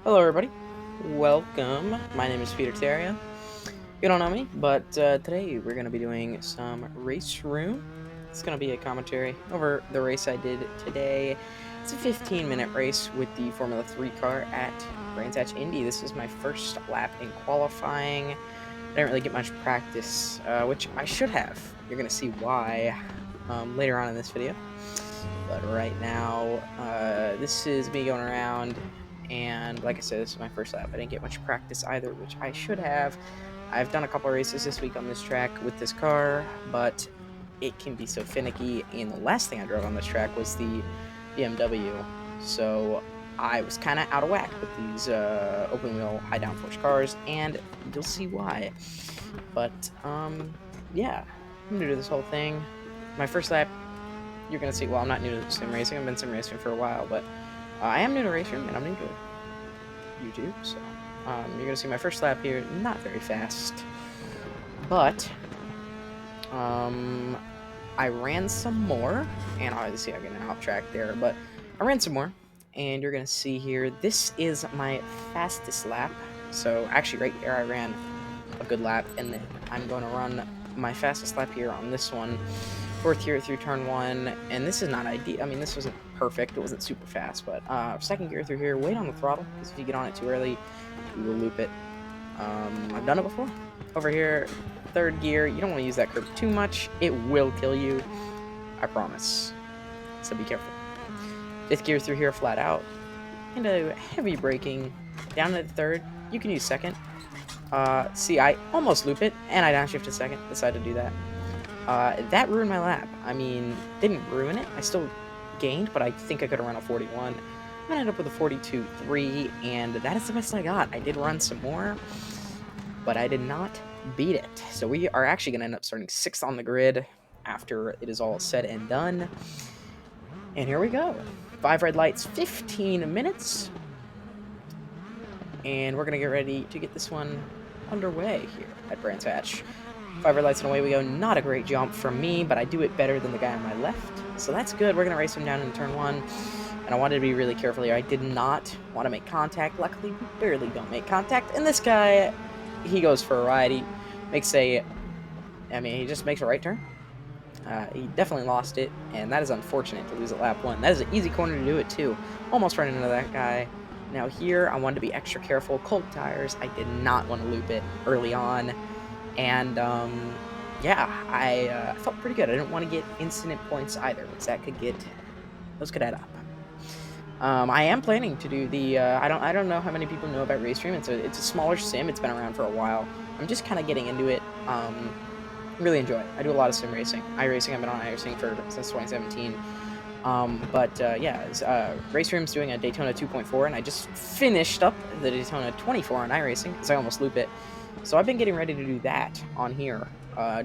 Hello everybody, welcome. My name is Peter Terrio. You don't know me, but today we're going to be doing some race room. It's going to be a commentary over the race I did today. It's a 15-minute race with the Formula 3 car at Brands Hatch Indy. This is my first lap in qualifying. I didn't really get much practice, which I should have. You're going to see why later on in this video. But right now, this is me going around, and like I said, this is my first lap. I didn't get much practice either, which I should have. I've done a couple races this week on this track with this car, but it can be so finicky, and the last thing I drove on this track was the BMW, so I was kind of out of whack with these open-wheel, high downforce cars, and you'll see why. But, yeah, I'm new to this whole thing. My first lap, you're going to see, well, I'm not new to sim racing. I've been sim racing for a while, but I am new to RaceRoom, and I'm new to YouTube, so you're going to see my first lap here. Not very fast, but I ran some more, and obviously I'm getting off track there, but I ran some more, and you're going to see here, this is my fastest lap. So actually right there I ran a good lap, and then I'm going to run my fastest lap here on this one. Fourth gear through turn one, and this is not ideal. I mean, this wasn't perfect. It wasn't super fast, but second gear through here, wait on the throttle, because if you get on it too early, you will loop it. I've done it before. Over here, third gear, you don't want to use that curb too much. It will kill you, I promise. So be careful. Fifth gear through here, flat out. Into heavy braking, down to the third. You can use second. See, I almost loop it, and I downshift to second. Decided to do that. That ruined my lap. I mean, didn't ruin it. I still gained, but I think I could have run a 41. I ended up with a 42.3, and that is the best I got. I did run some more, but I did not beat it. So we are actually going to end up starting 6th on the grid after it is all said and done. And here we go. 5 red lights, 15 minutes. And we're going to get ready to get this one underway here at Brands Hatch. 5 red lights and away we go. Not a great jump from me, but I do it better than the guy on my left. So that's good. We're going to race him down in turn 1. And I wanted to be really careful here. I did not want to make contact. Luckily, we barely don't make contact. And this guy, he goes for a ride. He makes he just makes a right turn. He definitely lost it, and that is unfortunate to lose at lap 1. That is an easy corner to do it, too. Almost running into that guy. Now here, I wanted to be extra careful. Cold tires. I did not want to loop it early on. And, yeah, I felt pretty good. I didn't want to get incident points either, because those could add up. I am planning to do the, I don't know how many people know about RaceRoom. It's a smaller sim. It's been around for a while. I'm just kind of getting into it. Really enjoy it. I do a lot of sim racing. iRacing, I've been on iRacing since 2017. Yeah, RaceRoom's doing a Daytona 2.4, and I just finished up the Daytona 24 on iRacing, because I almost loop it. So I've been getting ready to do that on here,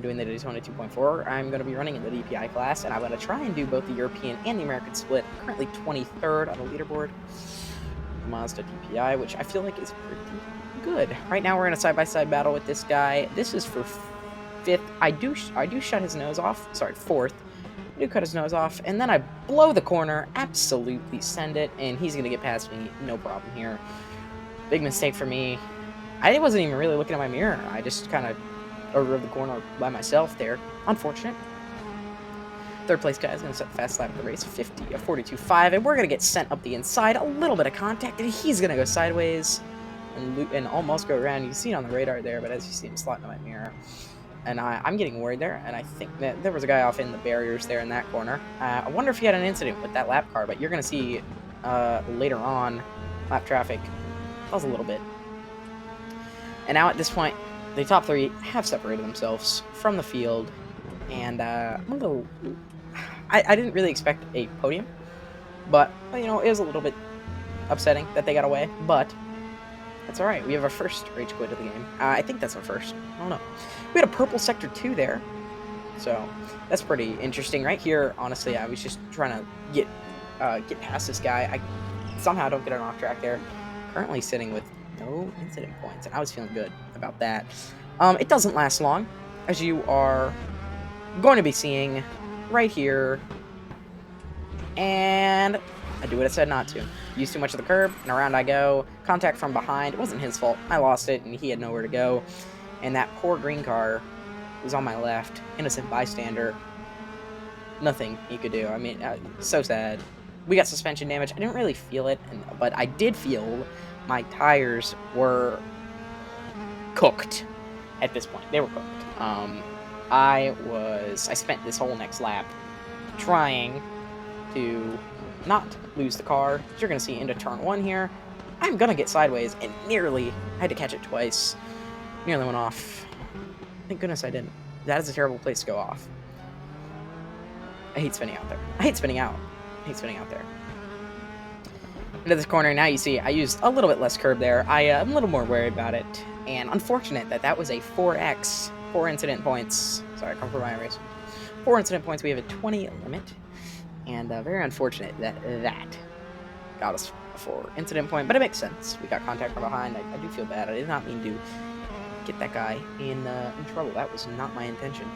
doing the Daytona 2.4. I'm going to be running in the DPI class, and I'm going to try and do both the European and the American split. I'm currently 23rd on the leaderboard. Mazda DPI, which I feel like is pretty good. Right now we're in a side-by-side battle with this guy. This is for 5th. I do shut his nose off. Sorry, 4th. I do cut his nose off, and then I blow the corner, absolutely send it, and he's going to get past me, no problem here. Big mistake for me. I wasn't even really looking at my mirror. I just kind of drove the corner by myself there. Unfortunate. Third place guy is going to set the fast lap of the race, 42.5, and we're going to get sent up the inside, a little bit of contact, and he's going to go sideways and almost go around. You can see it on the radar there, but as you see him slot into my mirror. And I'm getting worried there, and I think that there was a guy off in the barriers there in that corner. I wonder if he had an incident with that lap car, but you're going to see later on, lap traffic was a little bit. And now at this point, the top 3 have separated themselves from the field, and I'm a little... I didn't really expect a podium, but, you know, it was a little bit upsetting that they got away, but that's all right. We have our first rage quit of the game. I think that's our first. I don't know. We had a purple sector 2 there, so that's pretty interesting. Right here, honestly, I was just trying to get past this guy. I somehow don't get an off track there. Currently sitting with no incident points, and I was feeling good about that. It doesn't last long, as you are going to be seeing right here, and I do what I said not to. Used too much of the curb, and around I go. Contact from behind. It wasn't his fault. I lost it, and he had nowhere to go. And that poor green car was on my left. Innocent bystander. Nothing he could do. I mean, so sad. We got suspension damage. I didn't really feel it, but I did feel my tires were cooked at this point. They were cooked. I spent this whole next lap trying to not lose the car. As you're going to see into turn 1 here, I'm going to get sideways, and nearly, I had to catch it twice. Nearly went off. Thank goodness I didn't. That is a terrible place to go off. I hate spinning out there. I hate spinning out. I hate spinning out there. Into this corner, now you see I used a little bit less curb there. I'm a little more worried about it. And unfortunate that was a 4x. 4 incident points. Sorry, come for my race. 4 incident points. We have a 20 limit. And very unfortunate that got us a 4 incident point. But it makes sense. We got contact from behind. I do feel bad. I did not mean to get that guy in trouble. That was not my intention.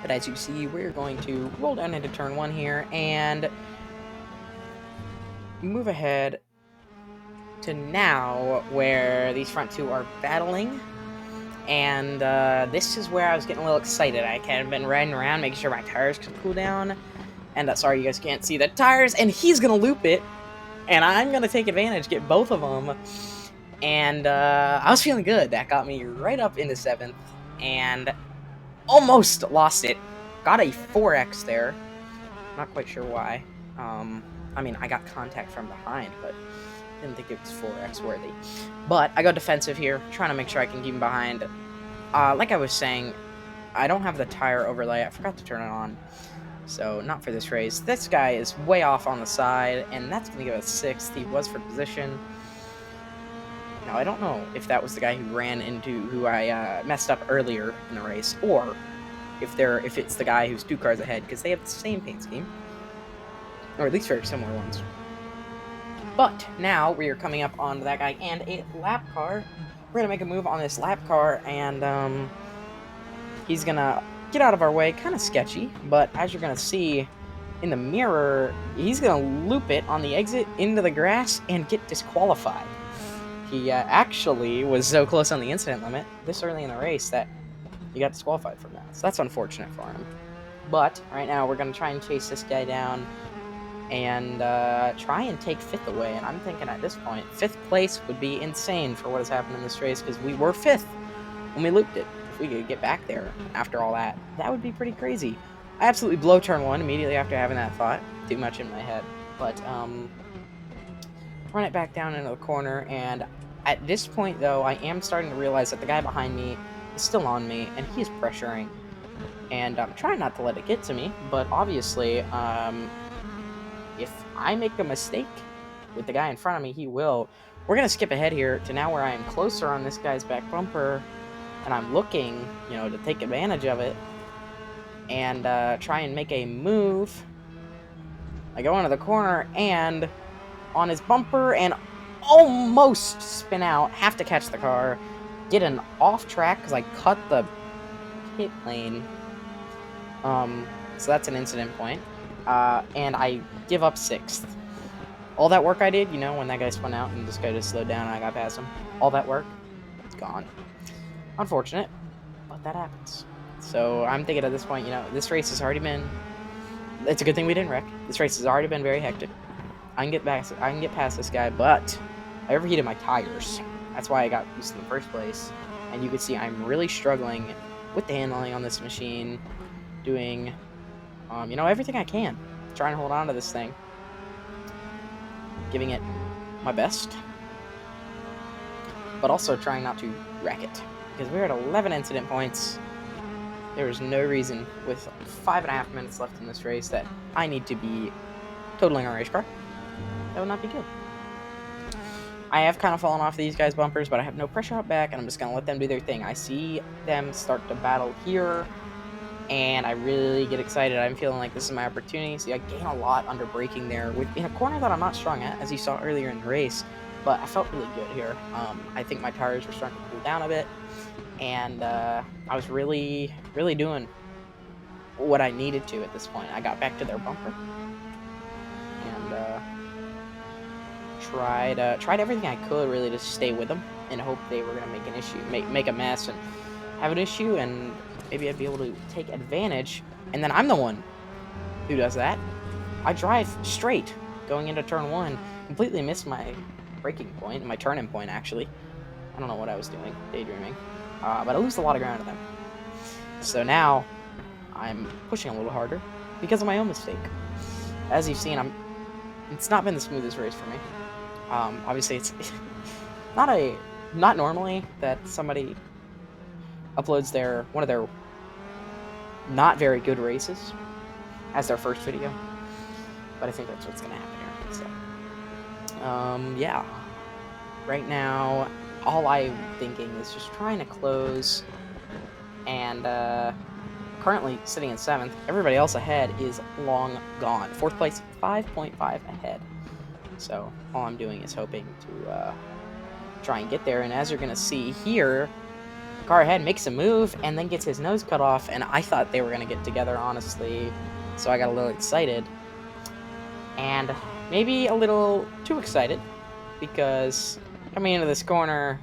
But as you see, we're going to roll down into turn 1 here and move ahead to now where these front two are battling. And this is where I was getting a little excited. I kind of been riding around, making sure my tires could cool down. And sorry, you guys can't see the tires. And he's going to loop it. And I'm going to take advantage, get both of them. And I was feeling good. That got me right up into 7th. And almost lost it. Got a 4x there. Not quite sure why. I mean, I got contact from behind, but didn't think it was 4x worthy. But I got defensive here, trying to make sure I can keep him behind. Like I was saying, I don't have the tire overlay. I forgot to turn it on. So, not for this race. This guy is way off on the side, and that's going to give us 6th. He was for position. Now, I don't know if that was the guy who I messed up earlier in the race, or if it's the guy who's 2 cars ahead, because they have the same paint scheme. Or at least very similar ones. But now we are coming up on that guy and a lap car. We're going to make a move on this lap car, and he's going to get out of our way. Kind of sketchy, but as you're going to see in the mirror, he's going to loop it on the exit into the grass and get disqualified. He actually was so close on the incident limit this early in the race that he got disqualified from that. So that's unfortunate for him. But right now we're going to try and chase this guy down and try and take 5th away. And I'm thinking at this point, 5th place would be insane for what has happened in this race, because we were 5th when we looped it. If we could get back there after all that, that would be pretty crazy. I absolutely blow turn 1 immediately after having that thought. Too much in my head. But run it back down into the corner, and at this point, though, I am starting to realize that the guy behind me is still on me, and he is pressuring. And I'm trying not to let it get to me, but obviously, if I make a mistake with the guy in front of me, he will. We're going to skip ahead here to now where I am closer on this guy's back bumper, and I'm looking, to take advantage of it and try and make a move. I go into the corner and on his bumper and almost spin out, have to catch the car, get an off track because I cut the pit lane. So that's an incident point. And I give up 6th. All that work I did, when that guy spun out and this guy just slowed down and I got past him, all that work, it's gone. Unfortunate, but that happens. So I'm thinking at this point, this race has already been, it's a good thing we didn't wreck. This race has already been very hectic. I can get past this guy, but I overheated my tires. That's why I got used in the first place. And you can see I'm really struggling with the handling on this machine, doing, everything I can, trying to hold on to this thing, giving it my best, but also trying not to wreck it, because we're at 11 incident points. There is no reason with 5.5 minutes left in this race that I need to be totaling our race car. That would not be good. I have kind of fallen off these guys' bumpers, but I have no pressure out back, and I'm just going to let them do their thing. I see them start to battle here, and I really get excited. I'm feeling like this is my opportunity. See, I gain a lot under braking there in a corner that I'm not strong at, as you saw earlier in the race, but I felt really good here. I think my tires were starting to cool down a bit, and I was really, really doing what I needed to at this point. I got back to their bumper, and tried everything I could really to stay with them and hope they were gonna make an issue, make a mess and have an issue, and maybe I'd be able to take advantage. And then I'm the one who does that. I drive straight going into turn one, completely miss my braking point, my turn-in point actually. I don't know what I was doing, daydreaming, but I lose a lot of ground to them. So now I'm pushing a little harder because of my own mistake. As you've seen, it's not been the smoothest race for me. Obviously, it's not normally that somebody uploads one of their not very good races as their first video, but I think that's what's gonna happen here. So, yeah. Right now, all I'm thinking is just trying to close, and currently sitting in 7th. Everybody else ahead is long gone. 4th place, 5.5 ahead. So all I'm doing is hoping to try and get there. And as you're going to see here, the car ahead makes a move and then gets his nose cut off. And I thought they were going to get together, honestly. So I got a little excited. And maybe a little too excited, because coming into this corner,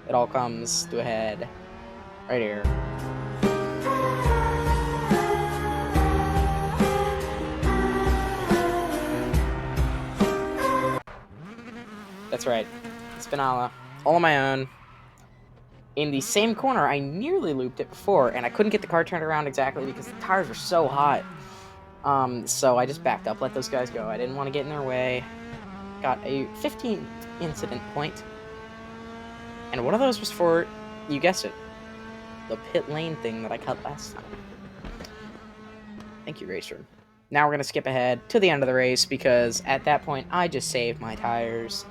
it all comes to a head right here. That's right. Spinalla. All on my own. In the same corner, I nearly looped it before, and I couldn't get the car turned around exactly because the tires were so hot. So I just backed up, let those guys go. I didn't want to get in their way. Got a 15 incident point. And one of those was for, you guessed it, the pit lane thing that I cut last time. Thank you, RaceRoom. Now we're going to skip ahead to the end of the race, because at that point, I just saved my tires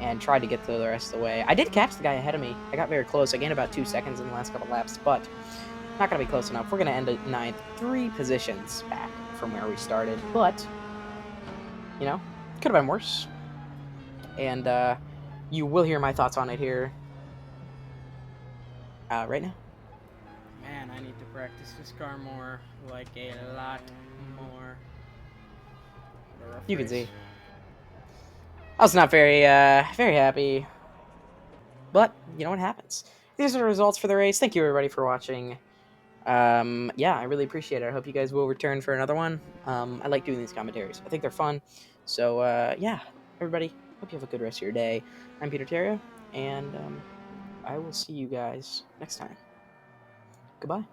and tried to get through the rest of the way. I did catch the guy ahead of me. I got very close. I gained about 2 seconds in the last couple laps, but not going to be close enough. We're going to end at 9th, 3 positions back from where we started, but, you know, could have been worse. And you will hear my thoughts on it here right now. Man, I need to practice this car more, like a lot more. You can see. I was not very happy, but you know what happens. These are the results for the race. Thank you, everybody, for watching. Yeah, I really appreciate it. I hope you guys will return for another one. I like doing these commentaries. I think they're fun. So, yeah, everybody, hope you have a good rest of your day. I'm Peter Terrio, and I will see you guys next time. Goodbye.